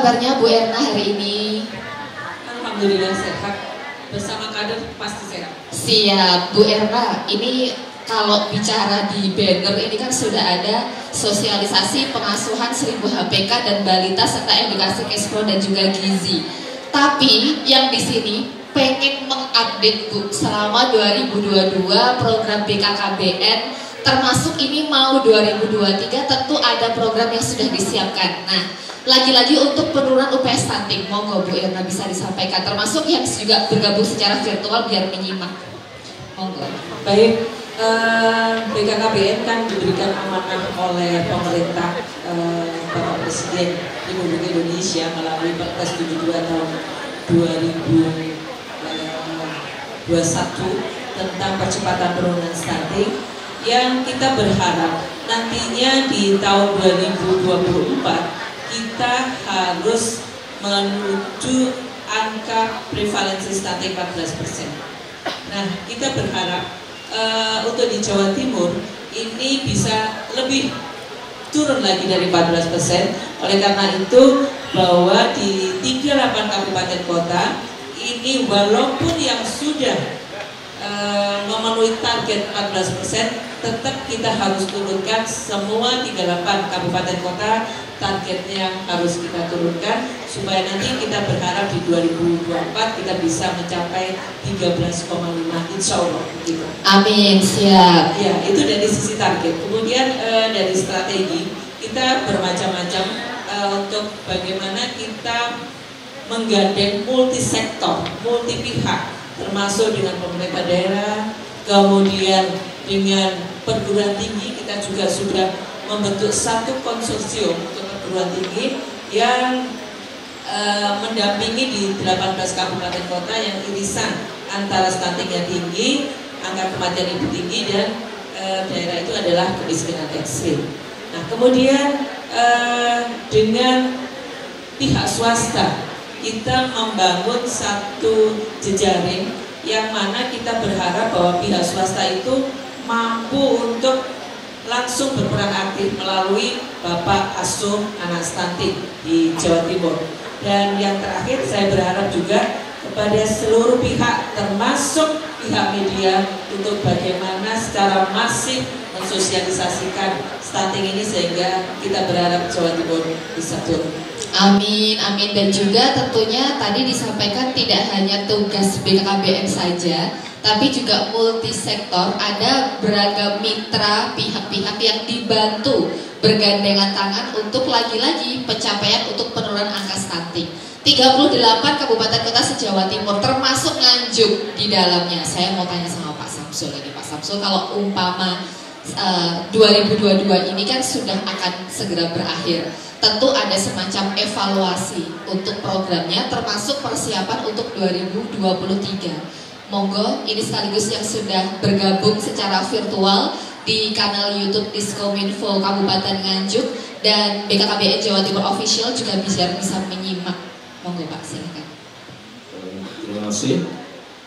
kabarnya Bu Erna hari ini? Alhamdulillah sehat. Bersama kader pasti sehat. Siap, Bu Erna. Ini kalau bicara di banner ini kan sudah ada sosialisasi pengasuhan 1000 HPK dan balita serta edukasi Kespro dan juga gizi. Tapi yang di sini pengen mengupdate Bu selama 2022 program BKKBN termasuk ini mau 2023 tentu ada program yang sudah disiapkan. Nah, lagi-lagi untuk penurunan UPS stunting, monggo Bu Erna bisa disampaikan termasuk yang juga bergabung secara virtual biar menyimak. Monggo. Baik, BKKBN kan diberikan amanah oleh pemerintah Bapak Presiden Republik Indonesia melalui Perpres 72 tahun 2021 tentang percepatan penurunan stunting, yang kita berharap nantinya di tahun 2024 kita harus menuju angka prevalensi stunting 14%. Nah, kita berharap untuk di Jawa Timur ini bisa lebih turun lagi dari 14%. Oleh karena itu bahwa di 38 kabupaten kota ini walaupun yang sudah memenuhi target 14%, tetap kita harus turunkan semua 38 kabupaten kota, targetnya harus kita turunkan supaya nanti kita berharap di 2024 kita bisa mencapai 13,5 insya Allah gitu. Amin, siap. Ya, itu dari sisi target. Kemudian dari strategi kita bermacam-macam untuk bagaimana kita menggandeng multisektor, multi pihak, termasuk dengan pemerintah daerah, kemudian dengan perguruan tinggi. Kita juga sudah membentuk satu konsorsium untuk perguruan tinggi yang mendampingi di 18 kabupaten kota yang irisan antara stuntingnya tinggi, angka kematian ibu tinggi, dan daerah itu adalah kemiskinan ekstrim. Nah, kemudian dengan pihak swasta kita membangun satu jejaring yang mana kita berharap bahwa pihak swasta itu mampu untuk langsung berperan aktif melalui Bapak Asuh Anak Stunting di Jawa Timur. Dan yang terakhir saya berharap juga kepada seluruh pihak termasuk pihak media untuk bagaimana secara masif mensosialisasikan stunting ini sehingga kita berharap Jawa Timur bisa turun. Amin, amin. Dan juga tentunya tadi disampaikan tidak hanya tugas BKKBN saja, tapi juga multisektor, ada beragam mitra pihak-pihak yang dibantu bergandengan tangan untuk lagi-lagi pencapaian untuk penurunan angka stunting. 38 kabupaten kota se-Jawa Timur termasuk Nganjuk di dalamnya. Saya mau tanya sama Pak Samsul ini, Pak Samsul, kalau umpama 2022 ini kan sudah akan segera berakhir, tentu ada semacam evaluasi untuk programnya termasuk persiapan untuk 2023. Monggo, ini sekaligus yang sudah bergabung secara virtual di kanal YouTube Diskominfo Kabupaten Nganjuk dan BKKBN Jawa Timur Official juga bisa menyimak. Monggo Pak, silakan. Terima kasih.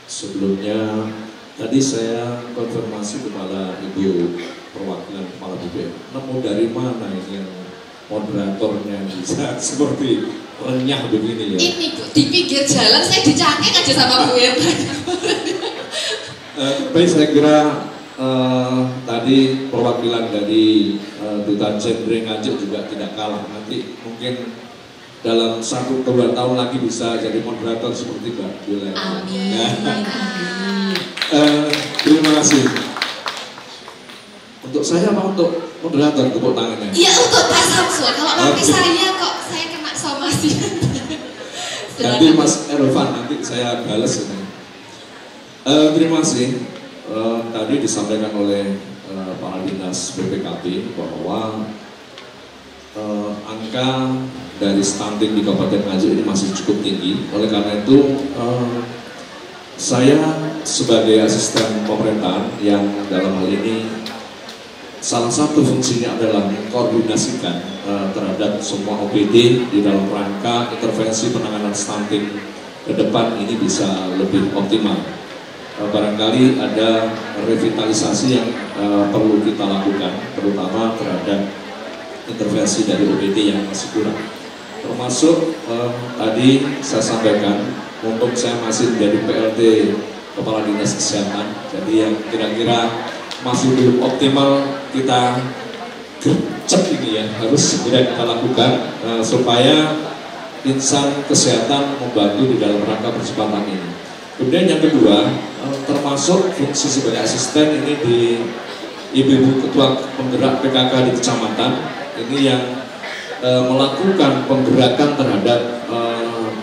Sebelumnya tadi saya konfirmasi kepada Ibu perwakilan Kepala BPN. Nemu dari mana ini yang moderatornya bisa seperti renyah begini ya? Ini Bu, di pinggir jalan saya dicangkeng aja sama Bu Erna. Baik, saya kira tadi perwakilan dari Duta Genre Nganjuk juga tidak kalah. Nanti mungkin dalam 1-2 tahun lagi bisa jadi moderator seperti Mbak Bila. Amin. Terima kasih. Untuk saya apa untuk moderator tepuk tangannya? Iya, untuk Pak Samsul. Kalau nanti saya kok saya kena somasi. Nanti Mas Ervan, nanti saya balas ini. Terima kasih. Tadi disampaikan oleh Pak Dinas BPKB bahwa angka dari stunting di Kabupaten Nganjuk ini masih cukup tinggi. Oleh karena itu saya sebagai asisten pemerintahan yang dalam hal ini salah satu fungsinya adalah mengkoordinasikan terhadap semua OPD di dalam rangka intervensi penanganan stunting ke depan ini bisa lebih optimal. Barangkali ada revitalisasi yang perlu kita lakukan, terutama terhadap intervensi dari OPD yang masih kurang. termasuk tadi saya sampaikan, untuk saya masih menjadi PLT Kepala Dinas Kesehatan, jadi yang kira-kira masih belum optimal kita gercep ini ya, harus segera kita lakukan supaya insan kesehatan membantu di dalam rangka percepatan ini. Kemudian yang kedua, termasuk fungsi sebagai asisten ini di Ibu Ketua Penggerak PKK di kecamatan, ini yang melakukan penggerakan terhadap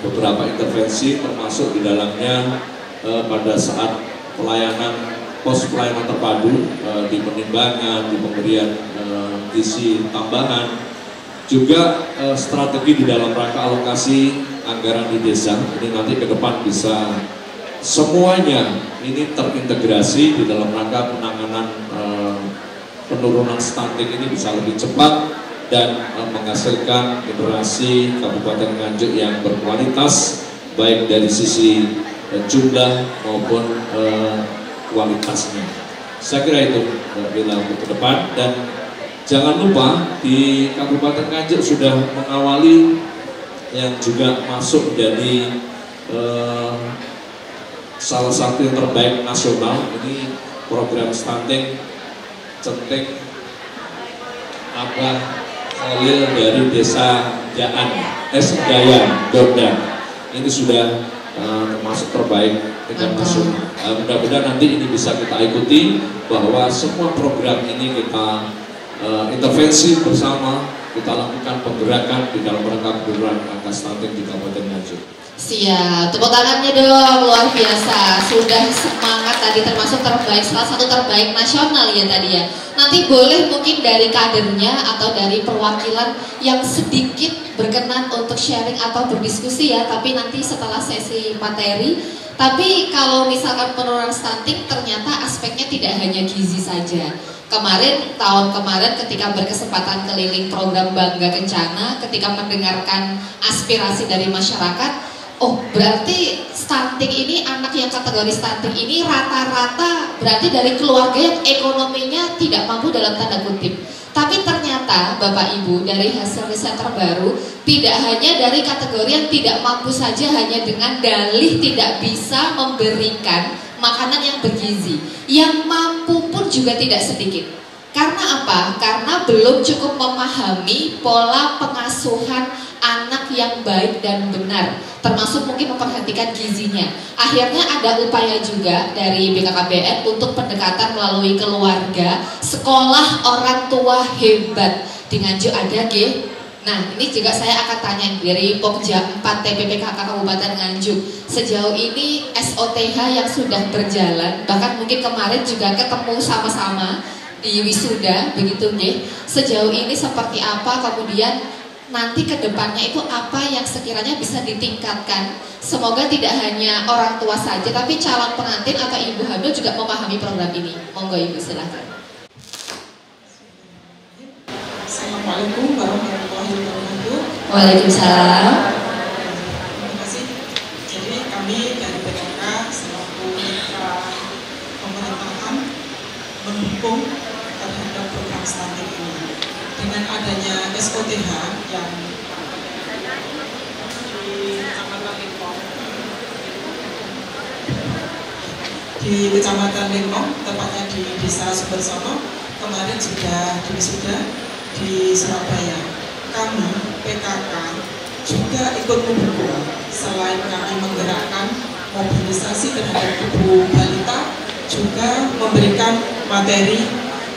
beberapa intervensi, termasuk di dalamnya pada saat pelayanan pos pelayanan terpadu di penimbangan, di pemberian gizi tambahan, juga strategi di dalam rangka alokasi anggaran di desa. Ini nanti ke depan bisa semuanya ini terintegrasi di dalam rangka penanganan penurunan stunting ini bisa lebih cepat dan menghasilkan generasi Kabupaten Nganjuk yang berkualitas, baik dari sisi jumlah maupun kualitasnya. Saya kira itu bila untuk ke depan. Dan jangan lupa di Kabupaten Nganjuk sudah mengawali yang juga masuk menjadi salah satu yang terbaik nasional, ini program stunting Centeng Abah Khalil dari Desa Jaan Gaya Gondang. Ini sudah termasuk terbaik tingkat nasional. Mudah-mudahan nanti ini bisa kita ikuti, bahwa semua program ini kita intervensi bersama, kita lakukan penggerakan di dalam rangka penurunan angka stunting di Kabupaten Nganjuk. Siap, tepuk tangannya dong, luar biasa. Sudah semangat tadi, termasuk terbaik, salah satu terbaik nasional ya tadi ya. Nanti boleh mungkin dari kadernya atau dari perwakilan yang sedikit berkenan untuk sharing atau berdiskusi ya, tapi nanti setelah sesi materi. Tapi kalau misalkan penurunan stunting, ternyata aspeknya tidak hanya gizi saja. Tahun kemarin ketika berkesempatan keliling program Bangga Kencana, ketika mendengarkan aspirasi dari masyarakat, oh berarti stunting ini, anak yang kategori stunting ini rata-rata berarti dari keluarga yang ekonominya tidak mampu dalam tanda kutip. Tapi ternyata Bapak Ibu, dari hasil riset terbaru, tidak hanya dari kategori yang tidak mampu saja hanya dengan dalih tidak bisa memberikan makanan yang bergizi, yang mampu pun juga tidak sedikit. Karena apa? Karena belum cukup memahami pola pengasuhan anak yang baik dan benar, termasuk mungkin memperhatikan gizinya. Akhirnya ada upaya juga dari BKKBN untuk pendekatan melalui keluarga, sekolah orang tua hebat di Nganjuk ada G. Nah ini juga saya akan tanya dari Pokja 4 TPPKK Kabupaten Nganjuk. Sejauh ini SOTH yang sudah berjalan, bahkan mungkin kemarin juga ketemu sama-sama di wisuda begitu nggih. Sejauh ini seperti apa, kemudian nanti ke depannya itu apa yang sekiranya bisa ditingkatkan. Semoga tidak hanya orang tua saja, tapi calon pengantin atau ibu hamil juga memahami program ini. Monggo Ibu silahkan. Assalamualaikum warahmatullahi wabarakatuh. Waalaikumsalam. Terima kasih. Jadi kami dari PKK selaku mitra pemerintahan mendukung terhadap program stunting ini. Dengan adanya SOTH yang di Kecamatan Lengkong, tepatnya di Desa Sumbersono, kemarin sudah diwisuda di Surabaya. Kami PKK juga ikut mendukung, selain kami menggerakkan mobilisasi terhadap ibu balita, juga memberikan materi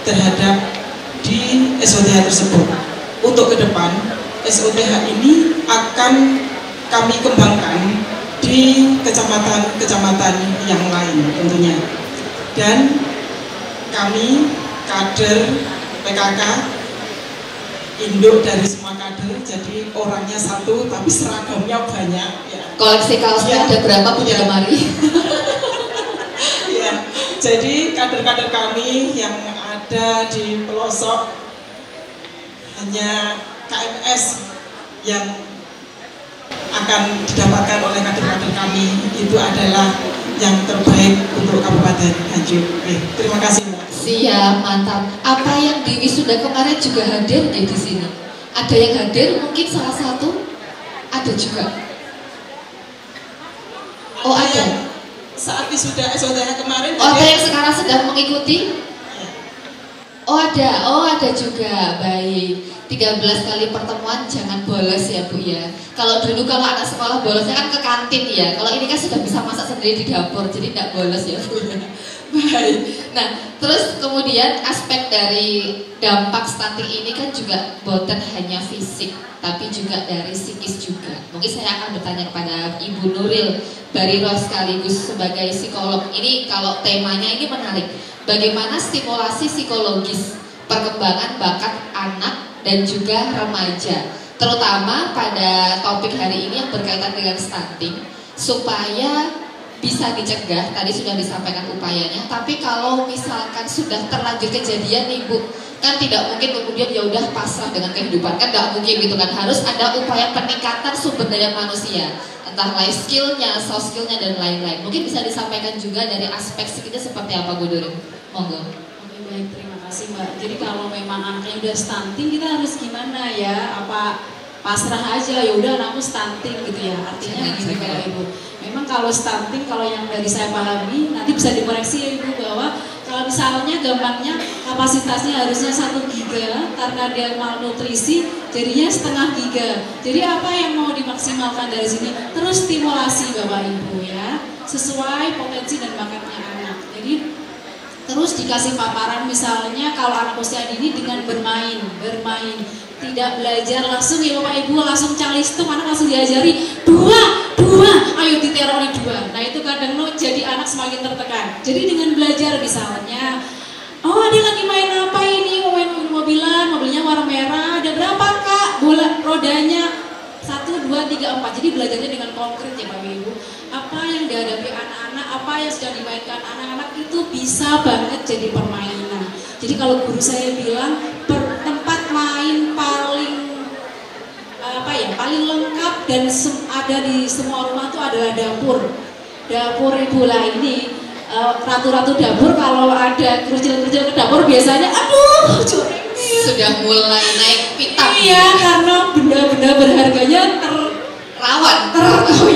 terhadap di SOTH tersebut. Untuk ke depan, SOTH ini akan kami kembangkan di kecamatan-kecamatan yang lain tentunya. Dan kami kader PKK, induk dari semua kader, jadi orangnya satu tapi seragamnya banyak ya. Koleksi kaosnya ada berapa punya lemari? Ya, jadi kader-kader kami yang ada di pelosok hanya KMS yang akan didapatkan oleh kader-kader kami, itu adalah yang terbaik untuk Kabupaten Nganjuk. Terima kasih. Siap, mantap. Apa yang di wisuda kemarin juga hadir di sini? Ada yang hadir mungkin salah satu? Ada juga. Oh ada. Saat wisuda SOTH kemarin. Oh ada yang sekarang sedang mengikuti? Oh ada juga. Baik. 13 kali pertemuan jangan bolos ya Bu ya. Kalau dulu kalau anak sekolah bolosnya kan ke kantin ya. Kalau ini kan sudah bisa masak sendiri di dapur, jadi tidak bolos ya Bu. Baik. Nah, terus kemudian aspek dari dampak stunting ini kan juga bukan hanya fisik, tapi juga dari psikis juga. Mungkin saya akan bertanya kepada Ibu Nuril Bariro sekaligus sebagai psikolog. Ini kalau temanya ini menarik. Bagaimana stimulasi psikologis perkembangan bakat anak dan juga remaja, terutama pada topik hari ini yang berkaitan dengan stunting, supaya bisa dicegah. Tadi sudah disampaikan upayanya, tapi kalau misalkan sudah terlanjur kejadian nih Bu, kan tidak mungkin kemudian ya udah pasrah dengan kehidupan, kan nggak mungkin gitu kan, harus ada upaya peningkatan sumber daya manusia, entah life skillnya, soft skillnya dan lain-lain. Mungkin bisa disampaikan juga dari aspek psikisnya seperti apa Bu Nuril? Monggo. Oke, baik, terima kasih Mbak. Jadi kalau memang anaknya udah stunting, kita harus gimana ya? Apa pasrah aja, ya udah anakmu stunting gitu ya? Artinya gini Bapak Ibu. Memang kalau stunting, kalau yang dari saya pahami, nanti bisa dikoreksi ya Ibu, bahwa kalau misalnya gampangnya kapasitasnya harusnya 1 giga, karena dia malnutrisi jadinya setengah giga. Jadi apa yang mau dimaksimalkan dari sini? Terus stimulasi Bapak Ibu ya, sesuai potensi dan bakatnya anak. Jadi terus dikasih paparan, misalnya kalau anak usia dini dengan bermain, tidak belajar langsung ya Bapak Ibu, langsung calistung, anak langsung diajari dua, ayo diterori 2. Nah itu kadang jadi anak semakin tertekan. Jadi dengan belajar misalnya, oh ada lagi main apa ini, main mobilnya warna merah, ada berapa Kak bola rodanya, 1, 2, 3, 4. Jadi belajarnya dengan konkret ya Bapak Ibu. Apa yang dihadapi anak-anak, apa yang sedang dimainkan anak-anak itu bisa banget jadi permainan. Jadi kalau guru saya bilang tempat main paling lengkap dan ada di semua rumah itu adalah dapur. Dapur Ibu lah ini ratu-ratu dapur, kalau ada kerucil-kerucil ke dapur biasanya aduh sudah mulai naik pitam. Iya, karena benda-benda berharganya terawat.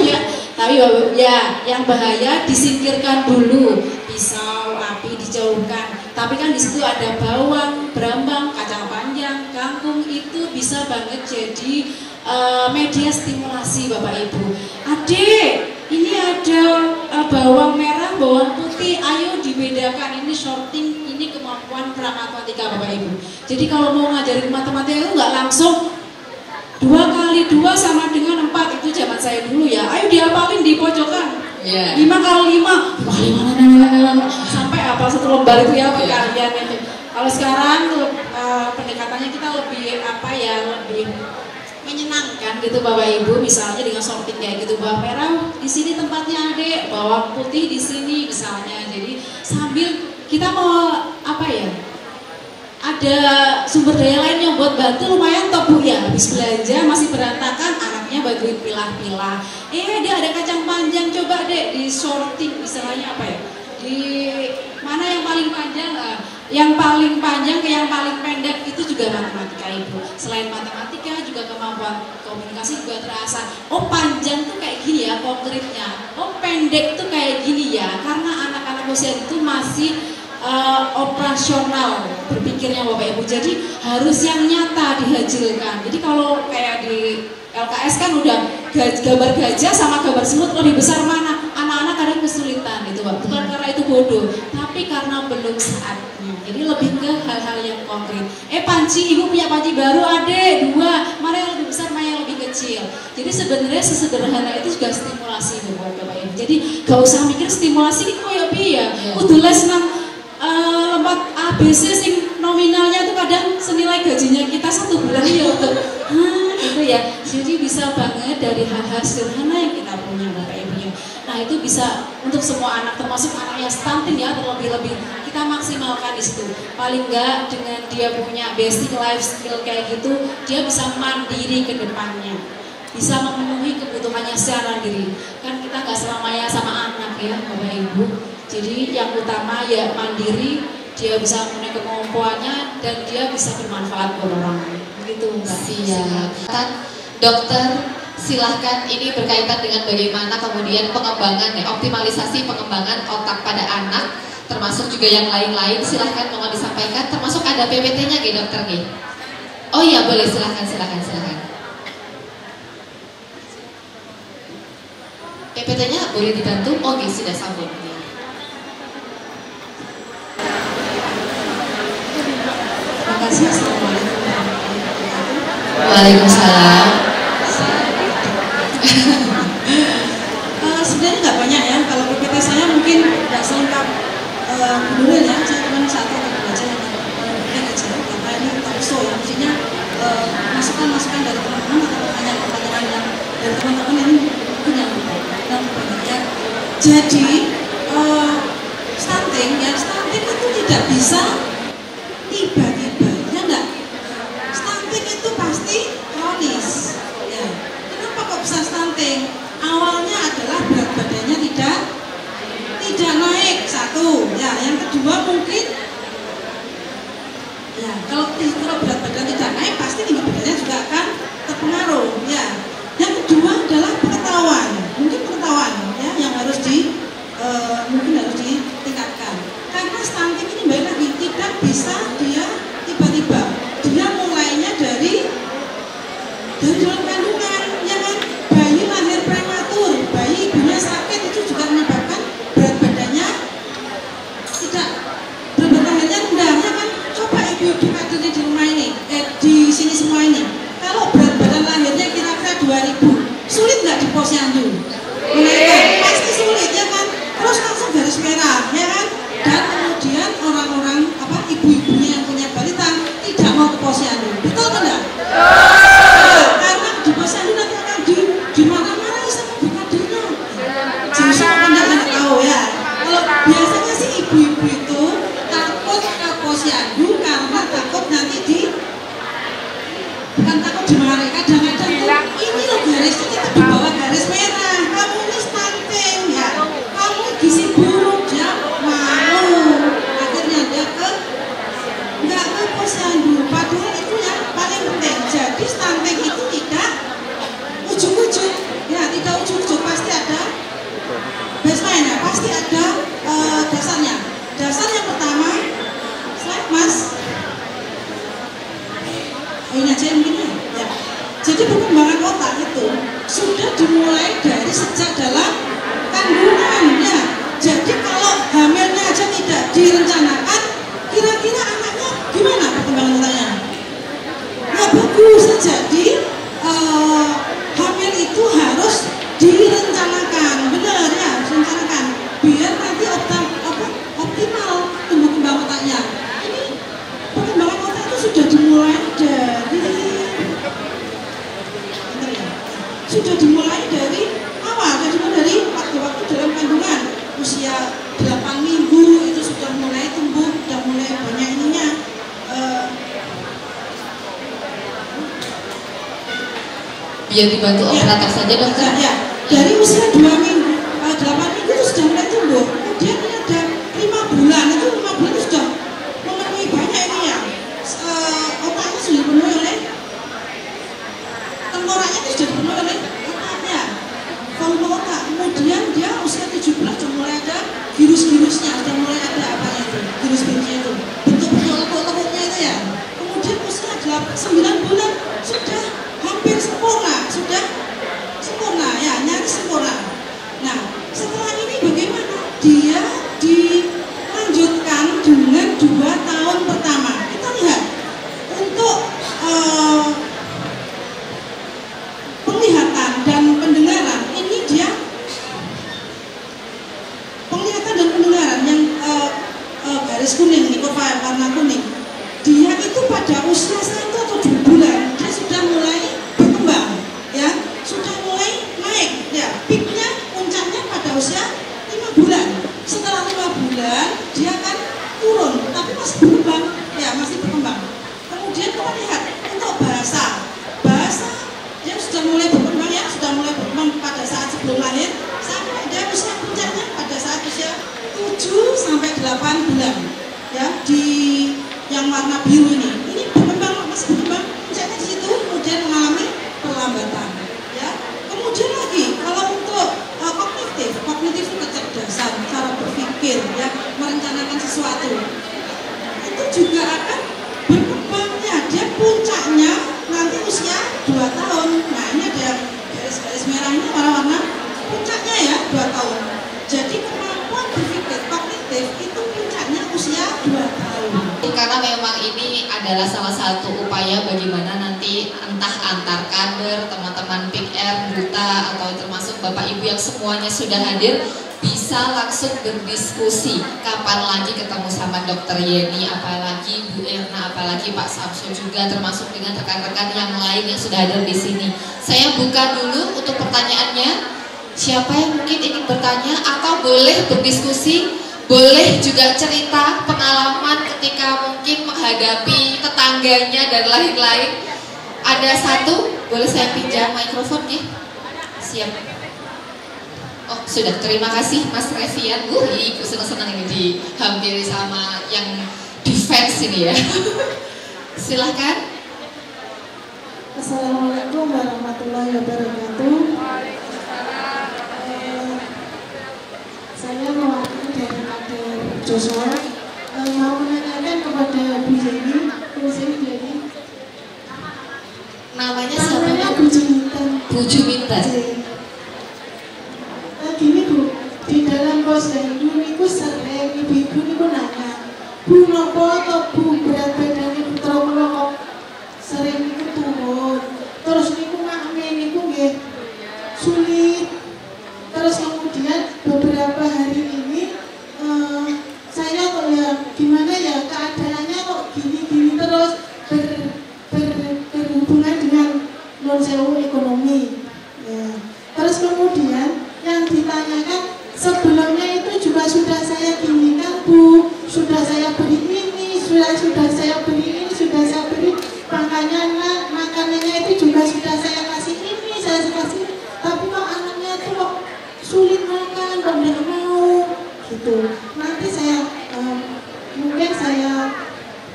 Ya. Tapi ya yang bahaya disingkirkan dulu, pisau, api dijauhkan. Tapi kan di situ ada bawang, brambang, kacang panjang, kangkung, itu bisa banget jadi media stimulasi Bapak Ibu. Adik, ini ada bawang merah, bawang putih, ayo dibedakan, ini sorting, ini kemampuan pra-matematika Bapak Ibu. Jadi kalau mau ngajarin matematika itu nggak langsung 2 kali 2 sama dengan 4, itu zaman saya dulu ya. Ayo dihafalin di pojokan. 5 kali 5 sampai apa 1 lembar itu ya kalian itu. Kalau sekarang pendekatannya kita lebih lebih menyenangkan gitu Bapak Ibu, misalnya dengan sorting kayak gitu, bawang merah di sini tempatnya Adek, bawang putih di sini misalnya. Jadi sambil kita mau ada sumber daya lain yang buat bantu, lumayan toh Bu ya, habis belanja masih berantakan, anaknya bantuin pilah-pilah. Ada kacang panjang, coba Dek di sorting, misalnya di mana yang paling panjang, yang paling panjang ke yang paling pendek, itu juga matematika Ibu. Selain matematika juga kemampuan komunikasi juga terasa. Oh panjang tuh kayak gini ya konkretnya, oh pendek tuh kayak gini ya, karena anak-anak usia itu masih operasional berpikirnya Bapak Ibu, jadi harus yang nyata dihasilkan. Jadi kalau kayak di LKS kan udah gambar gajah sama gambar semut lebih besar mana, anak-anak kadang kesulitan itu Pak. Bukan karena itu bodoh, tapi karena belum saatnya. Jadi lebih ke hal-hal yang konkret. Panci, Ibu punya panci baru, Adek 2, mana yang lebih besar, mana yang lebih kecil. Jadi sebenarnya sesederhana itu juga stimulasi buat Bapak Ibu. Jadi gak usah mikir stimulasi ini koyo piye ya, kudu les nang lembat ABC sing nominalnya itu kadang senilai gajinya kita 1 bulan ya untuk gitu ya. Jadi bisa banget dari hal-hal sederhana yang kita punya Bapak Ibu ya. Nah itu bisa untuk semua anak, termasuk anak yang stunting ya, terlebih-lebih kita maksimalkan di situ. Paling enggak dengan dia punya basic life skill kayak gitu, dia bisa mandiri ke depannya, bisa memenuhi kebutuhannya secara diri. Kan kita nggak selamanya sama anak ya Bapak Ibu. Jadi yang utama ya mandiri, dia bisa memenuhi kemampuannya dan dia bisa bermanfaat buat orang lain. Begitu Mbak. Siap. Dokter silahkan, ini berkaitan dengan bagaimana kemudian pengembangan, optimalisasi pengembangan otak pada anak, termasuk juga yang lain-lain. Silahkan mohon disampaikan, termasuk ada PPT-nya nggih dokter nggih? Oh iya boleh, silahkan. PPT-nya boleh dibantu? Oh nggih, sudah sambung. Terima kasih. Assalamualaikum. Waalaikumsalam. Sebenarnya nggak banyak ya, kalau PPT saya mungkin nggak selengkap dulu ya, saya cuma satu atau dua aja yang mungkin aja, karena ini talk show ya, mestinya masukan-masukan dari teman-teman atau pertanyaan-pertanyaan yang dari teman-teman ini mungkin yang banyak ya. Jadi stunting itu tidak bisa tiba-tiba, ya enggak? Stunting itu pasti kronis ya. Kenapa kok bisa stunting? Awalnya adalah berat badannya tidak naik, satu ya. Yang kedua mungkin ya, kalau berat badan tidak naik pasti tinggi badannya juga akan terpengaruh ya. Yang kedua adalah pengetahuan ya, yang harus mungkin harus ditingkatkan, karena stunting ini balik lagi tidak bisa dia tiba-tiba, dia mulainya dari dalam kandungan ya kan. Bayi lahir prematur, bayi ibunya sakit, itu juga menyebabkan berat badannya rendah ya kan. Coba ibu-ibu kadernya di rumah ini, di sini semua ini, kalau berat badan lahirnya kira-kira 2000, sulit nggak di posyandu menaikkan? Pasti sulit ya kan. Terus langsung garis merah ya kan. Dan kemudian orang-orang ibu-ibunya yang punya balita tidak mau ke posyandu, betul tidak? Karena di posyandu nanti akan di mana-mana sama bu kadernya. Justru anda nggak tahu ya. Kalau biasanya sih ibu-ibu itu takut ke posyandu karena takut nanti bukan takut dimarahi, kadang-kadang tuh ini loh garisnya itu di bawah garis merah, kamu ini stunting ya, kamu gizi buruk, dia malu, akhirnya dia nggak ke posyandu, padahal itu yang paling penting. Jadi stunting itu tidak ujung-ujung ya, tidak ujung-ujung, pasti ada baseline ya, pasti ada dasarnya. Dasar yang pertama, slide mas, ini aja yang gini ya. Jadi perkembangan otak itu sudah dimulai dari sejak dalam kandungan ya. Jadi kalau hamilnya aja tidak direncanakan, kira-kira anaknya gimana perkembangan otaknya? Ya bagus. Jadi hamil itu harus direncanakan, benar ya, direncanakan biar nanti optimal tumbuh kembang otaknya. Ini perkembangan otak itu sudah dimulai dari awal, jadi dari waktu-waktu dalam kandungan, usia 8 minggu itu sudah mulai tumbuh, sudah mulai banyak ininya. Biar dibantu operator saja dokter. Ya, dari usia 8 minggu itu sudah mulai tumbuh. Kemudian ini ada 5 bulan, itu 5 bulan itu sudah memenuhi banyak ini ya. Otaknya sudah dipenuhi oleh tengkoraknya, itu sudah dipenuhi oleh otaknya, volume otak. Kemudian dia usia 17 sudah mulai ada virus-virusnya, sudah mulai ada apanya itu, virus-virusnya itu, bentuk-bentuk lekuk-lekuknya itu ya. Kemudian usia 9 bulan sudah hampir sempurna, ya, nyaris sempurna. Nah, setelah ini bagaimana? Dia dilanjutkan dengan 2 tahun pertama. Kita lihat untuk penglihatan dan pendengaran, ini dia penglihatan dan pendengaran yang garis kuning nih, warna kuning. Dia itu pada usia 1 atau 2 bulan dia sudah mulai berkembang, ya, sudah mulai naik, ya, peaknya, puncaknya pada usia 5 bulan. Setelah 5 bulan dia akan turun, tapi masih berkembang, ya, masih berkembang. Kemudian kita lihat untuk bahasa dia sudah mulai berkembang, ya, sudah mulai berkembang pada saat sebelum lahir sampai dia usia puncaknya pada saat usia 7 sampai 8 bulan, ya, di yang warna biru ini berkembang, masih berkembang, puncaknya di situ, kemudian mengalami perlambatan, ya. Kemudian lagi, kalau untuk kognitif itu kecerdasan, cara berpikir, ya, merencanakan sesuatu, itu juga akan berkembangnya. Dia puncaknya nanti usia 2 tahun. Nah, ini ada yang garis-garis merah ini warna-warna, puncaknya ya 2 tahun. Jadi kemampuan berpikir kognitif itu puncaknya usia 2 tahun. Karena memang ini adalah salah satu upaya bagaimana nanti entah antar kader, teman-teman Big R, Duta, atau termasuk Bapak Ibu yang semuanya sudah hadir bisa langsung berdiskusi. Kapan lagi ketemu sama Dr. Yeni, apalagi Bu Erna, apalagi Pak Samsul juga, termasuk dengan rekan-rekan yang lain yang sudah hadir di sini. Saya buka dulu untuk pertanyaannya. Siapa yang mungkin ingin bertanya atau boleh berdiskusi, boleh juga cerita pengalaman ketika mungkin menghadapi tetangganya dan lain-lain. Ada satu, boleh saya pinjam mikrofonnya? Siap. Oh sudah, terima kasih Mas Revian. Ibu senang-senang ini dihampiri sama yang defense ini ya. Silahkan. Assalamualaikum warahmatullahi wabarakatuh. Saya mewakili dari kader Joshua, mau menanyakan kepada Bu Jenny. Namanya siapa? Namanya Bu Juminten. Bu Juminten. Gini Bu, di dalam posyandu niku sering ibu-ibu niku nanya, Bu nopo atau Bu berat badannya putra kula kok sering niku turun. Terus niku makme niku nggih sulit. Terus kemudian beberapa hari ini saya kok ya gimana ya keadaannya kok gini-gini terus berhubungan dengan non sewu ekonomi ya. Terus kemudian yang ditanyakan sebelumnya itu juga sudah saya ginikan Bu, sudah saya beri ini, sudah saya beri ini, sudah saya beri makanannya itu juga sudah saya kasih ini, saya kasih ini. Tapi kok anaknya itu kok sulit makan, kok tidak mau gitu. Nanti saya mungkin saya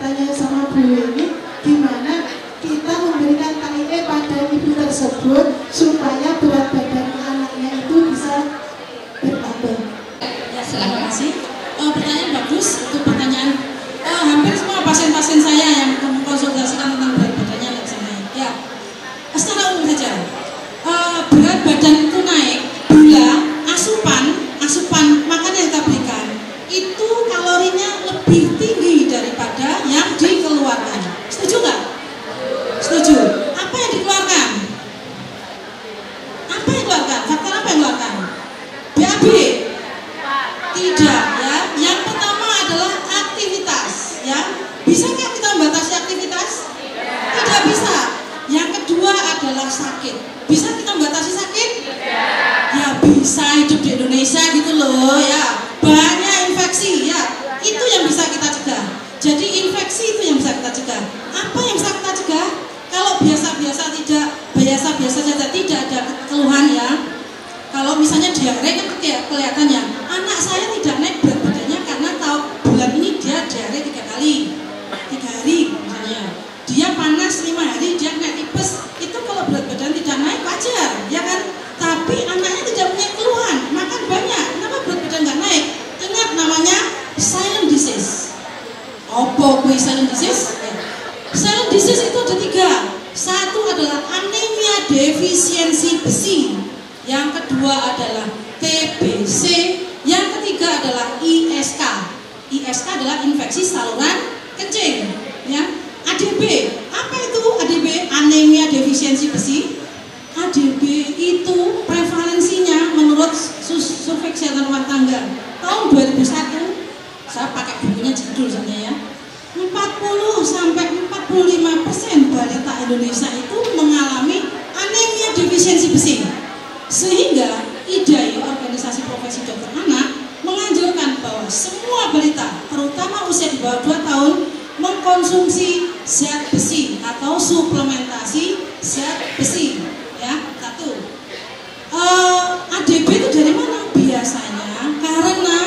tanya sama Bu ini gimana kita memberikan KIE pada ibu tersebut supaya berat badan anaknya itu bisa bertambah. Ya, terima kasih. Pertanyaan bagus, itu pertanyaan hampir semua pasien-pasien saya yang mengkonsultasikan tentang berat badannya lebih naik. Ya, secara umum saja, berat badan itu naik, gula, asupan makanan yang kita berikan itu kalorinya lebih tinggi daripada yang dikeluarkan. Setuju nggak? Setuju. Apa yang dikeluarkan? Apa yang dikeluarkan? Faktor apa yang dikeluarkan? BAB? Tidak ya. Yang pertama adalah aktivitas ya. Bisa nggak kita membatasi aktivitas? Tidak bisa. Yang kedua adalah sakit. Bisa kita membatasi sakit? Ya bisa, hidup di Indonesia gitu loh ya. Banyak infeksi ya. Itu yang bisa kita cegah. Jadi infeksi itu yang bisa kita cegah. Apa yang bisa kita cegah? Kalau biasa-biasa saja tidak ada keluhan ya. Kalau misalnya diare kan kelihatannya anak saya tidak naik berat badannya karena tahu bulan ini dia diare 3 hari misalnya. Dia panas 5 hari, dia naik tipes. Itu kalau berat badan tidak naik wajar ya kan. Tapi anaknya tidak punya keluhan, makan banyak, kenapa berat badan nggak naik? Ingat namanya silent disease. Apa kui silent disease? Silent disease itu ada 3. Satu adalah anemia defisiensi besi. Yang kedua adalah TBC. Yang ketiga adalah ISK. ISK adalah infeksi saluran kencing. Ya. ADB. Apa itu ADB? Anemia defisiensi besi. ADB itu prevalensinya menurut survei kesehatan rumah tangga tahun 2001. Saya pakai bukunya judul saja ya. 40-45% balita Indonesia itu mengalami anemia defisiensi besi. Sehingga IDAI, Organisasi Profesi Dokter Anak, menganjurkan bahwa semua balita, terutama usia di bawah 2 tahun, mengkonsumsi zat besi atau suplementasi zat besi. Ya, 1. ADB itu dari mana? Biasanya karena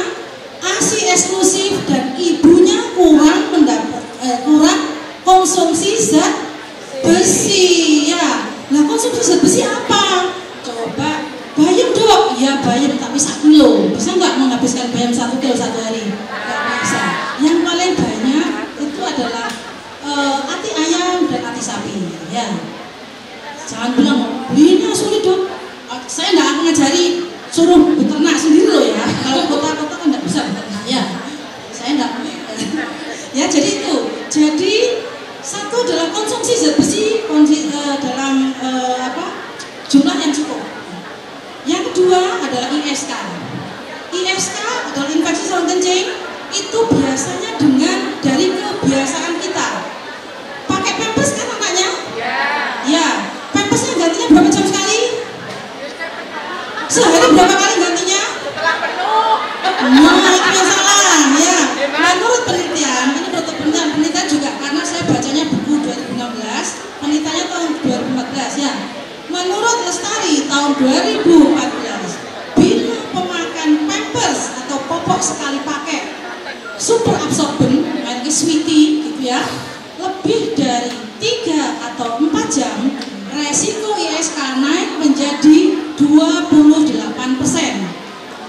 ASI eksklusif dan ibunya kurang konsumsi zat besi ya. Nah, konsumsi zat besi apa? Coba ya bayam tapi 1 kilo. Bisa nggak menghabiskan bayam 1 kilo satu hari? Nggak bisa. Yang paling banyak itu adalah ati ayam dan ati sapi. Ya. Jangan bilang belinya sulit dok. Saya nggak akan ngajari suruh beternak sendiri loh ya. Kalau kota-kota kan nggak bisa beternak ya. Saya nggak. Ya jadi itu. Jadi satu adalah konsumsi zat besi dalam jumlah yang cukup. Yang kedua adalah ISK. ISK atau infeksi saluran kencing itu biasanya dari kebiasaan kita. Pakai pampers kan anaknya? Ya. Pampers gantinya berapa jam sekali? Sehari berapa kali gantinya? Setelah penuh. Nah, itu yang salah ya. Menurut penelitian, ini penelitian juga karena saya bacanya buku 2016, penelitiannya tahun 2014 ya. Menurut Lestari tahun 2014, bila pemakan pampers atau popok sekali pakai super absorben, merek Sweetie gitu ya, lebih dari 3 atau 4 jam, resiko ISK naik menjadi 28%.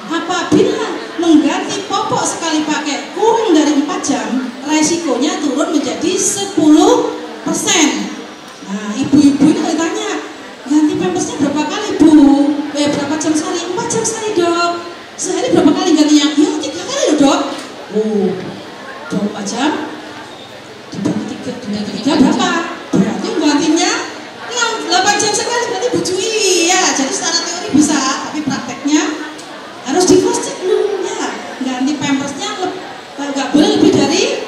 Apabila mengganti popok sekali pakai kurang dari 4 jam, resikonya turun menjadi 10%. Nah, ibu-ibu ini tanya, ganti pampersnya berapa kali bu? Berapa jam sekali? 4 jam sekali dok. Sehari berapa kali gantinya? Ya 3 kali loh dok. 24 jam dibagi 3 berapa? Berarti gantinya 8 jam sekali, berarti bujui ya. Jadi secara teori bisa, tapi prakteknya harus di cross check dulu ya. Ganti pampersnya nggak boleh lebih dari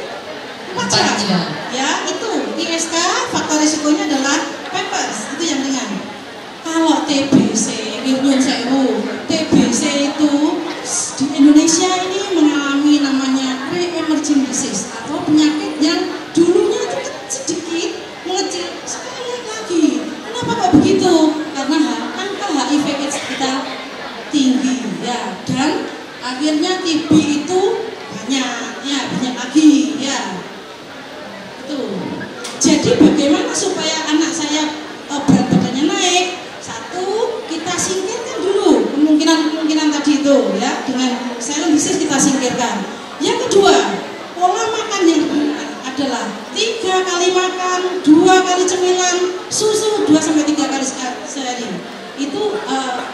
4 jam. Ya itu ISK, faktor risikonya adalah pampers, itu yang ringan. Kalau TBC, nyun sewu, TBC itu di Indonesia ini mengalami namanya pre-emerging disease atau penyakit yang dulunya itu sedikit mengecil, sekarang naik lagi. Kenapa kok begitu? Karena angka HIV/AIDS kita tinggi ya, dan akhirnya TB itu banyak ya, banyak lagi ya. Itu. Jadi bagaimana supaya anak saya berat badannya naik? Satu, kita singkirkan dulu kemungkinan tadi itu ya, dengan silent disease kita singkirkan. Yang kedua, pola makan yang benar adalah 3 kali makan, 2 kali cemilan, susu 2-3 kali sehari. Itu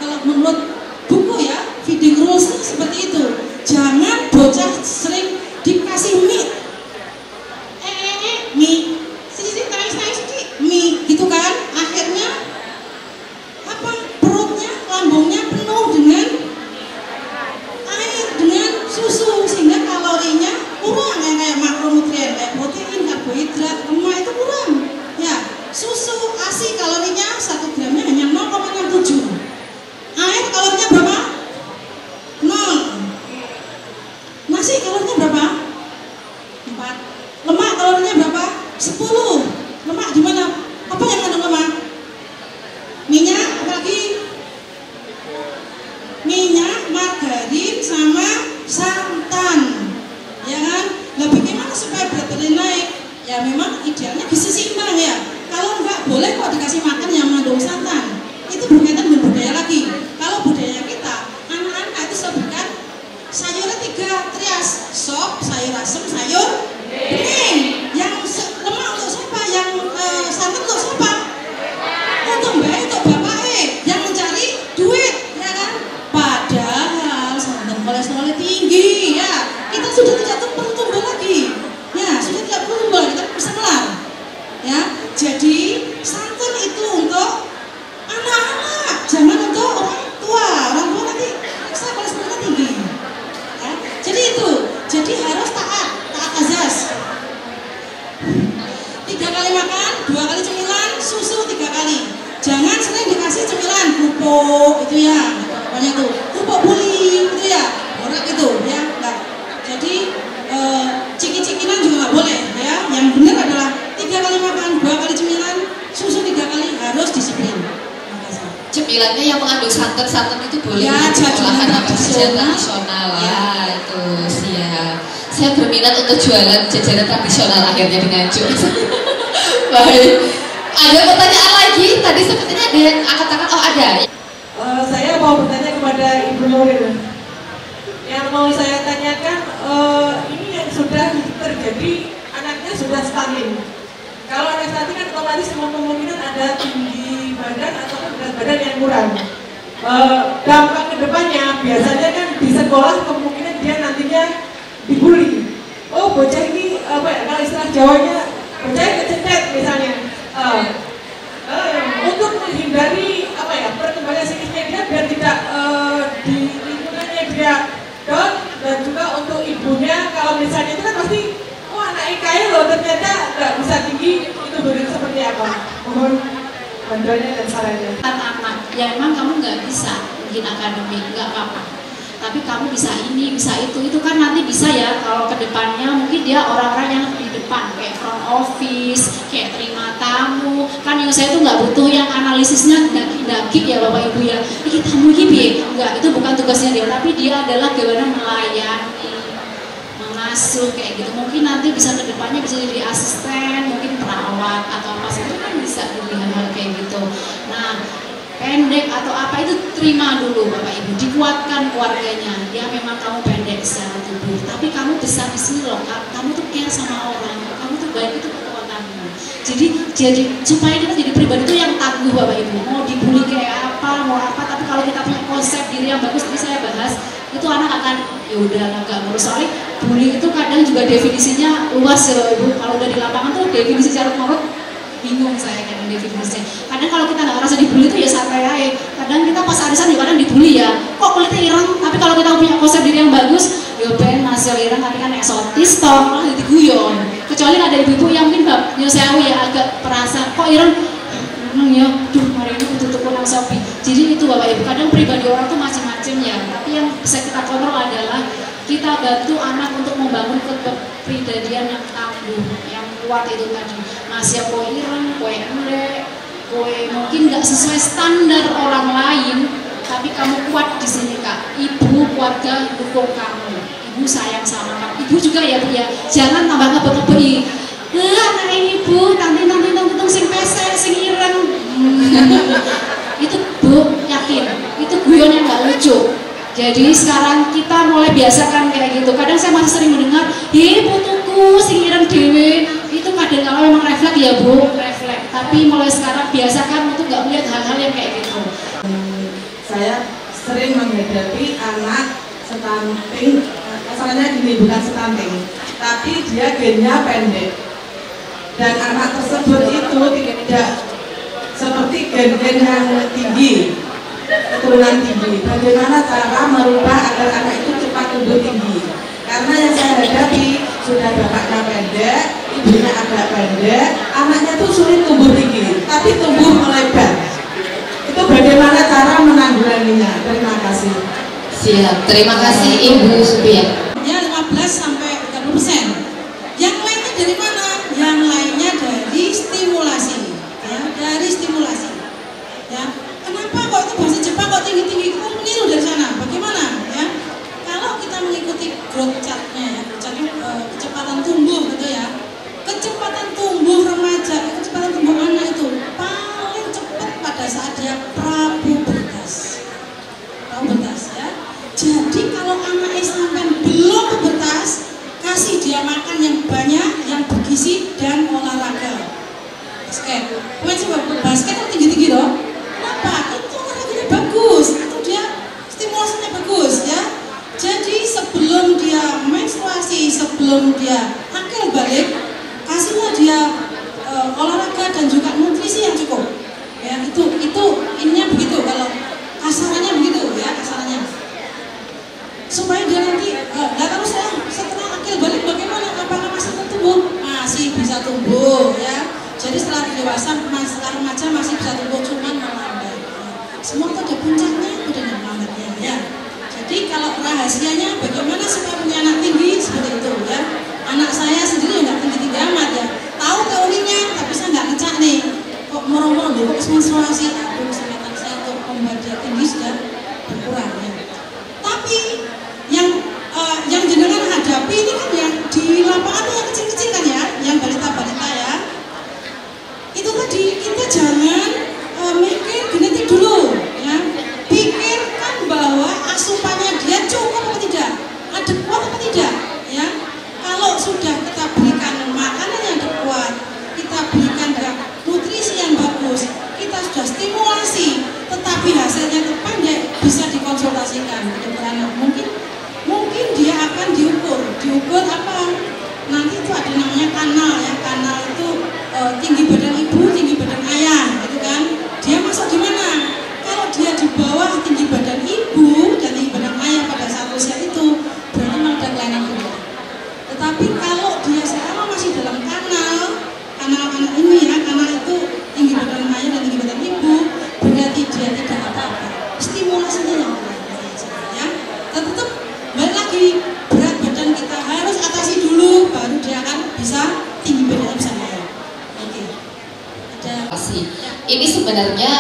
kalau menurut buku ya, feeding rules seperti itu. Jangan bocah sering dikasih mie, mie, sedikit mie, gitu kan? Akhirnya apa? Perutnya, lambungnya penuh dengan air, dengan susu, sehingga kalorinya kurang ya, kayak makronutrien, kayak protein, karbohidrat, lemak itu kurang. Ya, susu ASI kalorinya 1 gramnya hanya 0,67. Air kalorinya berapa? 0. Nasi kalorinya berapa? 4. Lemak kalorinya berapa? 10. Lemak di mana? Apa yang mengandung lemak? Minyak, apalagi? Minyak, margarin, sama santan. Ya kan? Nah, bagaimana supaya berat badan naik? Ya memang idealnya gizi seimbang ya. Kalau enggak, boleh kok dikasih makan yang mengandung santan. Itu berkaitan dengan budaya lagi. Kalau budaya kita, anak-anak itu sebutkan sayurnya 3 trias, sop, sayur asem, sayur bening. Yang lemak untuk siapa? Yang santan untuk siapa? Untuk mbak, untuk bapak yang mencari duit, ya kan? Padahal santan kolesterolnya tinggi, ya. Kita sudah tidak perlu tumbuh lagi, ya. Sudah tidak perlu tumbuh lagi, kita bisa melar, ya. Jadi santan itu untuk anak-anak, jangan untuk orang tua. Orang tua nanti bisa kolesterolnya tinggi, ya. Jadi itu, jadi harus taat azas. 3 kali makan, 2 kali cemilan, susu 3 kali. Jangan sering dikasih cemilan, kerupuk itu ya, banyak tuh, kerupuk buli itu ya, borak itu ya, enggak. Jadi ciki-cikinan juga nggak boleh ya. Yang benar adalah 3 kali makan, 2 kali cemilan, susu 3 kali, harus disiplin. Cemilannya yang mengandung santan itu boleh ya, olahan apa saja tradisional ya. Itu siap. Saya berminat untuk jualan jajanan tradisional akhirnya di Nganjuk. Baik. Ada pertanyaan lagi? Tadi sepertinya ada yang angkat tangan. Oh ada. Saya mau bertanya kepada kepada Ibu Nuril. Yang mau saya tanyakan, ini yang sudah terjadi anaknya sudah stunting. Kalau anak stunting kan otomatis kemungkinan ada tinggi badan ataupun berat badan yang kurang. Dampak kedepannya biasanya kan di sekolah kemungkinan dia nantinya dibully. Oh bocah ini apa ya, kalau istilah Jawanya bocah kecetet misalnya. Untuk menghindari apa ya, perkembangan psikisnya dia biar tidak di lingkungannya dia down, dan juga untuk ibunya kalau misalnya itu kan pasti anaknya kaya loh ternyata nggak bisa tinggi, itu bagaimana seperti apa? Mohon bantuannya dan sarannya. Anak ya emang kamu nggak bisa mungkin akademik, nggak apa-apa, tapi kamu bisa ini, bisa itu kan nanti bisa ya kalau kedepannya mungkin dia orang-orang yang di depan kayak front office, kayak terima tamu. Kan yang saya tuh nggak butuh yang analisisnya daki-daki ya Bapak Ibu ya, ini tamu ini enggak, itu bukan tugasnya dia, tapi dia adalah bagaimana melayani, mengasuh kayak gitu. Mungkin nanti bisa kedepannya bisa jadi asisten, mungkin perawat atau apa saja kan bisa dilihat hal kayak gitu. Nah pendek atau apa itu terima dulu Bapak Ibu, dikuatkan keluarganya. Ya memang kamu pendek secara tubuh, tapi kamu besar di sini loh, kamu tuh care sama orang, kamu tuh baik, itu kekuatanmu. Jadi supaya kita jadi pribadi itu yang tangguh Bapak Ibu. Mau dibully kayak apa, mau apa, tapi kalau kita punya konsep diri yang bagus, tadi saya bahas, itu anak akan ya udah agak ngurus. Soalnya bully itu kadang juga definisinya luas ya Bapak Ibu. Kalau udah di lapangan tuh definisi carut marut bingung saya kadang definisinya. Kadang kalau kita nggak ngerasa dibully itu ya santai aja. Kadang kita pas arisan juga kadang dibully ya, kok kulitnya ireng, tapi kalau kita punya konsep diri yang bagus, yo ben masih ireng tapi kan eksotis toh, malah jadi guyon. Kecuali ada ibu-ibu yang mungkin nyosewu ya agak perasa, kok ireng ya, duh hari ini tutup nang Shopee. Jadi itu Bapak Ibu, kadang pribadi orang tuh macam-macam ya, tapi yang bisa kita kontrol adalah kita bantu anak untuk membangun kepribadian yang tangguh, yang kuat itu tadi. Masih kue ireng, kue endek, kue mungkin nggak sesuai standar orang lain, tapi kamu kuat di sini Kak. Ibu, keluarga dukung kamu, ibu sayang sama kamu, ibu juga ya Bu ya. Jangan tambah ngebek-ngebeki. Anak ini Bu, tanti sing pesek, sing ireng. Itu Bu, yakin, itu guyon yang nggak lucu. Jadi sekarang kita mulai biasakan kayak gitu. Kadang saya masih sering mendengar, putuku sing ireng dewe. Itu kadang kalau memang refleks ya Bu, refleks. Tapi mulai sekarang biasakan untuk nggak melihat hal-hal yang kayak gitu. Saya sering menghadapi anak stunting, masalahnya gini, bukan stunting, tapi dia gennya pendek. Dan anak tersebut itu tidak seperti gen-gen yang tinggi, keturunan tinggi. Bagaimana cara merubah agar anak itu cepat tumbuh tinggi? Karena yang saya hadapi sudah bapaknya pendek, ibunya agak pendek, anaknya tuh sulit tumbuh tinggi, tapi tumbuh melebar. Itu bagaimana cara menanggulanginya? Terima kasih. Siap, terima kasih Ibu Supia. Ya 15-30%. Yang lainnya dari mana? Yang lainnya dari stimulasi. Ya, dari stimulasi. Ya, kenapa kok itu bahasa Jepang kok tinggi-tinggi? Kita meniru dari sana. Bagaimana? Ya, kalau kita mengikuti growth chart-nya, ya, kecepatan tumbuh gitu ya. Kecepatan tumbuh remaja, kecepatan tumbuh anak itu paling cepat pada saat dia prapubertas. Pubertas ya. Jadi kalau anaknya sampai belum pubertas, kasih dia makan yang banyak, yang bergizi dan olahraga. Basket. Pemain sepak basket kan tinggi-tinggi loh. Kenapa? Itu olahraganya bagus, itu dia stimulasinya bagus ya. Jadi sebelum dia menstruasi, sebelum dia akil balik, kasihlah dia olahraga dan juga nutrisi yang cukup. Ya, itu ininya begitu, kalau kasarannya begitu ya, kasarannya. Supaya dia nanti nggak tahu saya setelah akil balik bagaimana, apakah masih tumbuh? Masih bisa tumbuh ya. Jadi setelah dewasa, setelah remaja masih bisa tumbuh, cuman melambat. Semua itu ada puncaknya, ada lambatnya ya. Jadi kalau rahasianya bagaimana supaya punya anak tinggi seperti itu ya. Anak saya sendiri nggak tinggi-tinggi amat ya. Tahu teorinya, tapi saya nggak ngecak nih. Kok merong-merong deh, kok menstruasi? Aduh, kesempatan saya untuk membuat dia tinggi sudah berkurang ya. Tapi yang jenengan hadapi ini kan yang di lapangan yang kecil-kecil kan ya, yang balita-balita ya. Itu tadi kita jangan mikir genetik dulu ya. Pikirkan bahwa stimulasi. Ini sebenarnya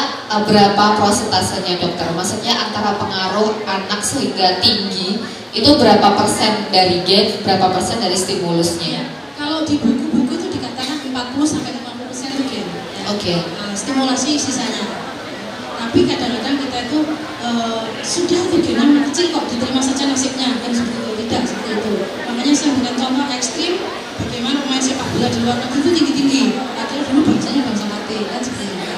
berapa prosentasenya dokter? Maksudnya antara pengaruh anak sehingga tinggi itu berapa persen dari gen, berapa persen dari stimulusnya? Kalau di buku-buku itu dikatakan 40-50% itu gen. Ya. Oke. Stimulasi sisanya. Tapi kadang-kadang kita itu sudah itu gennya kecil kok, diterima saja nasibnya, kan seperti itu, tidak seperti itu. Makanya saya berikan contoh ekstrim, bagaimana pemain sepak bola di luar negeri itu tinggi-tinggi, padahal dulu bangsanya bangsa mati, kan seperti itu.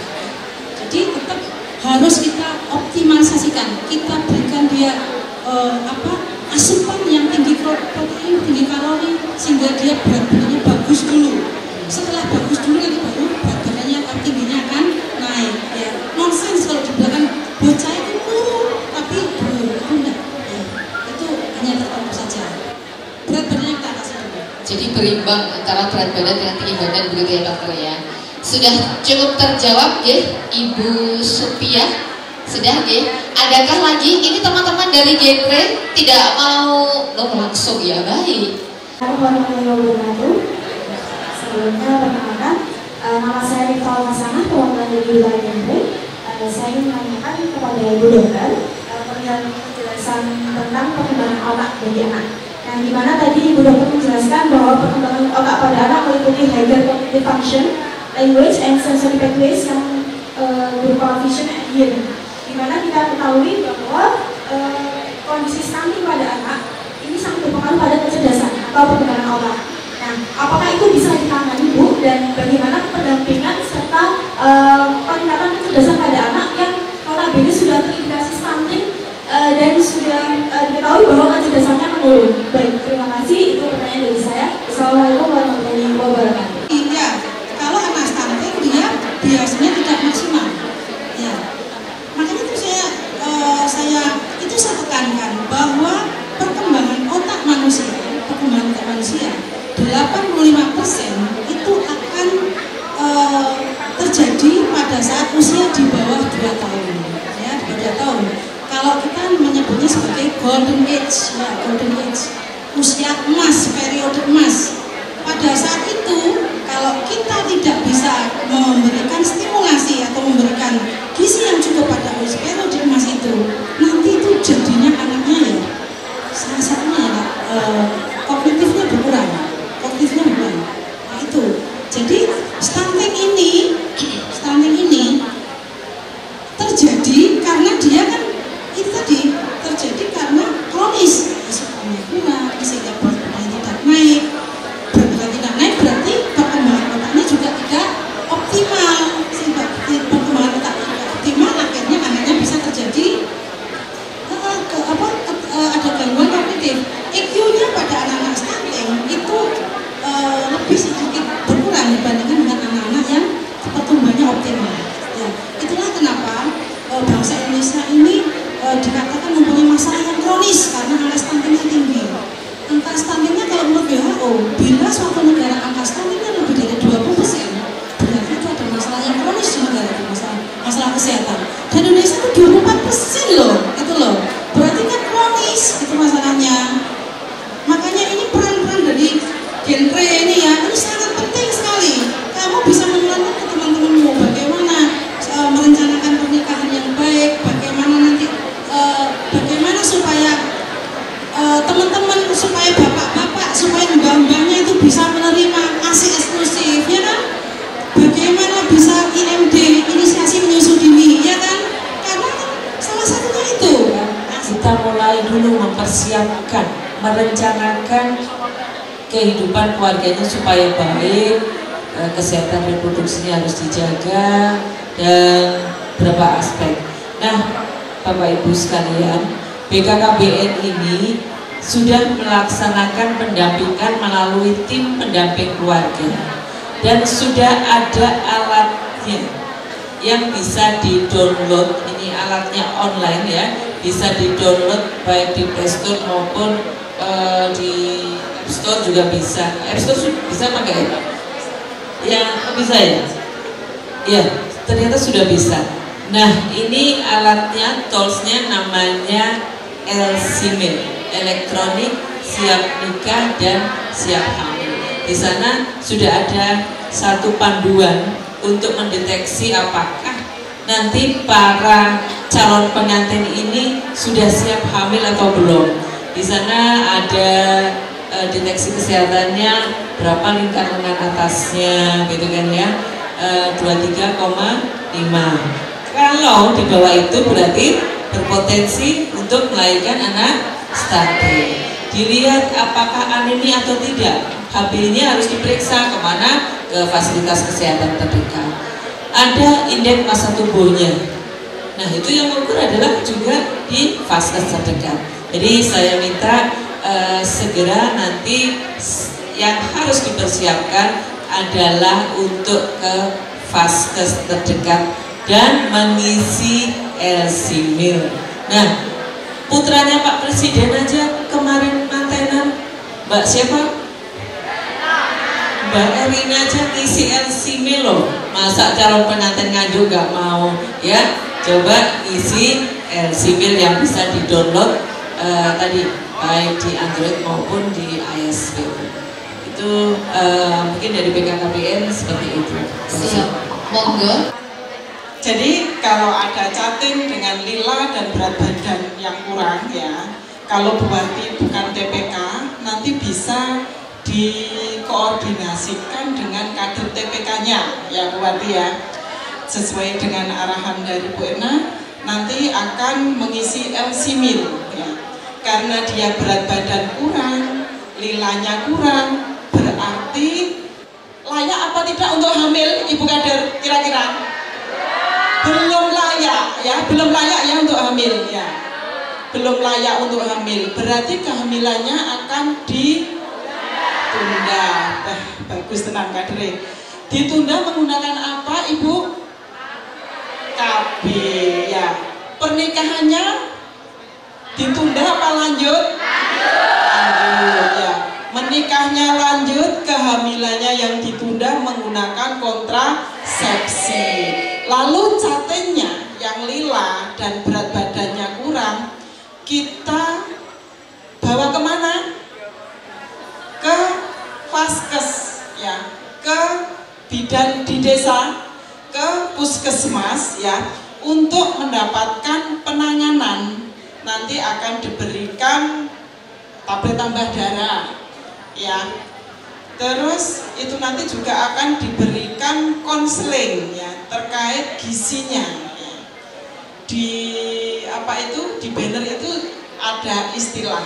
Jadi tetap harus kita optimalisasikan, kita berikan dia asupan yang tinggi protein, tinggi kalori, sehingga dia berat badannya bagus dulu. Setelah bagus dulu nanti baru berat badannya tingginya akan naik. Ya, nonsens kalau di belakang bocah itu tapi itu enggak. Ya, itu hanya tertentu saja. Berat badannya kita kasih dulu. Jadi berimbang antara berat badan dengan tinggi badan begitu ya dokter ya. Sudah cukup terjawab ya Ibu Supia? Sudah ya? Adakah lagi? Ini teman-teman dari genre tidak mau langsung ya, baik. Sebelumnya perkenalkan, nama saya Rifal Masana, perwakilan dari wilayah genre. Saya ingin menanyakan kepada Ibu Dokter penjelasan tentang perkembangan otak bagi anak. Yang dimana tadi Ibu Dokter menjelaskan bahwa perkembangan otak pada anak meliputi higher cognitive function, language, and sensory pathways yang berupa vision and hearing. Dimana kita ketahui bahwa kondisi stunting pada anak ini sangat berpengaruh pada kecerdasan atau perkembangan otak. Nah, apakah itu bisa ditangani Bu, dan bagaimana pendampingan serta peningkatan kecerdasan pada anak yang notabene sudah terindikasi stunting dan sudah diketahui bahwa kecerdasannya menurun? Baik, terima kasih. Itu pertanyaan dari saya. Assalamualaikum warahmatullahi wabarakatuh. Iya, kalau anak stunting dia biasanya tidak maksimal. Ya, makanya itu saya tekankan bahwa perkembangan otak manusia, 85% itu akan terjadi pada saat usia di bawah 2 tahun, ya, 2 tahun. Kalau kita menyebutnya sebagai golden age, ya, golden age, usia emas, periode emas. Pada saat itu, kalau kita tidak bisa memberikan stimulasi atau memberikan gizi yang cukup pada periode emas itu, nanti itu jadinya anaknya ya, salah satunya ya, kognitifnya berkurang. Nah itu, jadi stunting ini terjadi karena dia kan itu tadi terjadi karena kronis, asupannya kurang, sehingga berat badannya tidak naik. Berat badan tidak naik berarti perkembangan otaknya juga tidak optimal, sehingga perkembangan otak tidak optimal, akhirnya anaknya bisa terjadi ada gangguan kognitif. EQ-nya pada anak-anak stunting itu lebih sedikit berkurang dibandingkan dengan anak-anak yang pertumbuhannya optimal. Ya, itulah kenapa bangsa Indonesia ini dikatakan mempunyai masalah yang kronis karena angka stuntingnya tinggi. Angka stuntingnya kalau menurut WHO, bila suatu negara angka stuntingnya lebih dari 20%, berarti itu ada masalah yang kronis di negara itu, masalah kesehatan. Dan Indonesia itu 24% loh, itu loh. Berarti kan kronis itu masalahnya. Makanya ini peran-peran dari genre ini ya, ini sangat penting sekali. Kamu bisa menularkan ke teman-temanmu bagaimana merencanakan pernikahan yang baik, bagaimana nanti bagaimana supaya teman-teman, supaya bapak-bapak, supaya mbak-mbaknya itu bisa menerima ASI eksklusif, ya kan? Bagaimana bisa IMD, inisiasi menyusu dini, ya kan? Karena salah satunya itu. Kita mulai dulu mempersiapkan, merencanakan kehidupan keluarganya supaya baik, kesehatan reproduksinya harus dijaga, dan beberapa aspek. Nah, Bapak Ibu sekalian, BKKBN ini sudah melaksanakan pendampingan melalui tim pendamping keluarga, dan sudah ada alatnya yang bisa di-download. Ini alatnya online ya, bisa di-download baik di Play Store maupun di App Store juga bisa. App Store bisa pakai ya? Bisa ya? Ya, ternyata sudah bisa. Nah, ini alatnya, toolsnya namanya LSIMIL, elektronik siap nikah dan siap hamil. Di sana sudah ada satu panduan untuk mendeteksi apakah nanti para calon pengantin ini sudah siap hamil atau belum. Di sana ada deteksi kesehatannya, berapa lingkar lengan atasnya, gitu kan ya, 23,5. Kalau di bawah itu berarti berpotensi untuk melahirkan anak stunting. Dilihat apakah anemia atau tidak. HB-nya harus diperiksa kemana? Ke fasilitas kesehatan terdekat. Ada indeks massa tubuhnya. Nah, itu yang mengukur adalah juga di vaskes terdekat. Jadi saya minta segera nanti yang harus dipersiapkan adalah untuk ke vaskes terdekat dan mengisi LC-Mil. Nah, putranya Pak Presiden aja kemarin mantenan, Mbak siapa? Mbak Erin aja ngisi LC-Mil loh. Masa calon pengantin Nganjuk gak mau ya? Coba isi LC-Mil yang bisa di-download tadi baik di Android maupun di iOS. Itu mungkin dari BKKBN seperti itu. Siap, monggo. Jadi kalau ada cacing dengan lila dan berat badan yang kurang ya, kalau berarti bukan TPK, nanti bisa dikoordinasikan dengan kader TPK-nya ya Bu Wati ya, sesuai dengan arahan dari Bu Erna, nanti akan mengisi LC-Mil ya. Karena dia berat badan kurang, lilanya kurang, berarti layak apa tidak untuk hamil Ibu kader kira-kira? Belum layak ya, belum layak ya untuk hamil ya, belum layak untuk hamil, berarti kehamilannya akan ditunda. Bagus, tenang kader. Ditunda menggunakan apa Ibu? KB ya. Pernikahannya ditunda apa lanjut? Lanjut ya. Menikahnya lanjut, kehamilannya yang ditunda menggunakan kontrasepsi. Lalu catenya yang lila dan berat badannya kurang, kita bawa kemana? Ke vaskes ya, ke bidan di desa, ke puskesmas ya, untuk mendapatkan penanganan. Nanti akan diberikan tablet tambah darah ya. Terus itu nanti juga akan diberikan konseling ya terkait gizinya ya. Di apa itu, di banner itu ada istilah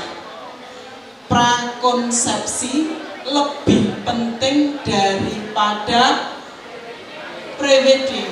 prakonsepsi lebih penting daripada prewedding.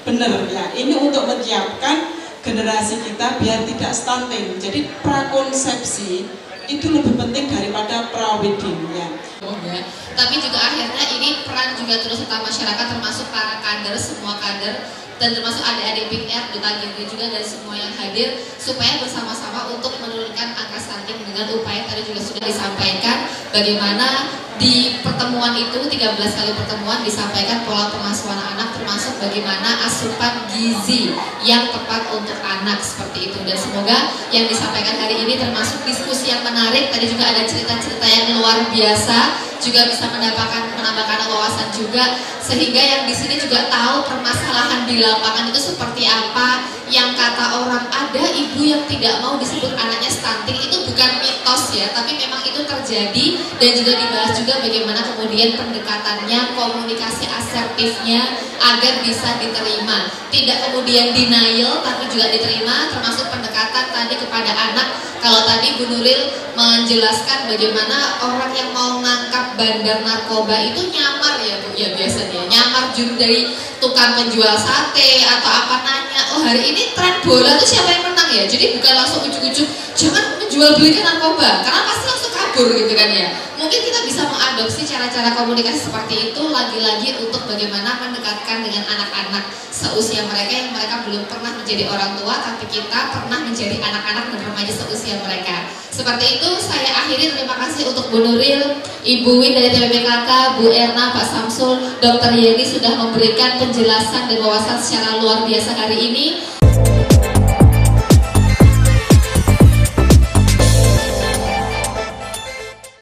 Bener ya, ini untuk menyiapkan generasi kita biar tidak stunting. Jadi prakonsepsi itu lebih penting daripada prawedding ya. Ya. Tapi juga akhirnya ini peran juga terus serta masyarakat, termasuk para kader, semua kader, dan termasuk adik-adik Big Air, Duta Gigi juga, dan semua yang hadir, supaya bersama-sama untuk menurunkan angka stunting dengan upaya tadi juga sudah disampaikan bagaimana di pertemuan itu 13 kali pertemuan disampaikan pola pengasuhan anak, termasuk bagaimana asupan gizi yang tepat untuk anak seperti itu. Dan semoga yang disampaikan hari ini termasuk diskusi yang menarik, tadi juga ada cerita-cerita yang luar biasa, juga bisa menambahkan wawasan juga, sehingga yang di sini juga tahu permasalahan di lapangan itu seperti apa. Yang kata orang ada ibu yang tidak mau disebut anaknya stunting, itu bukan mitos ya, tapi memang itu terjadi. Dan juga dibahas juga bagaimana kemudian pendekatannya, komunikasi asertifnya agar bisa diterima, tidak kemudian denial tapi juga diterima, termasuk pendekatan tadi kepada anak. Kalau tadi Bu Nuril menjelaskan bagaimana orang yang mau ngangkap bandar narkoba itu nyamar ya Bu ya, biasanya nyamar dari tukang penjual sate atau apa, nanya oh hari ini tren bola tuh siapa yang menang ya, jadi bukan langsung ujuk-ujuk jangan menjual belikan narkoba karena pasti langsung kabur gitu kan ya. Mungkin kita bisa mengadopsi cara-cara komunikasi seperti itu lagi-lagi untuk bagaimana mendekatkan dengan anak-anak seusia mereka yang mereka belum pernah menjadi orang tua, tapi kita pernah menjadi anak-anak dan remaja seusia mereka. Seperti itu saya akhiri, terima kasih untuk Bu Nuril, Ibu Win dari TPPKK, Bu Erna, Pak Samsul, Dr. Yeni sudah memberikan penjelasan dan wawasan secara luar biasa hari ini.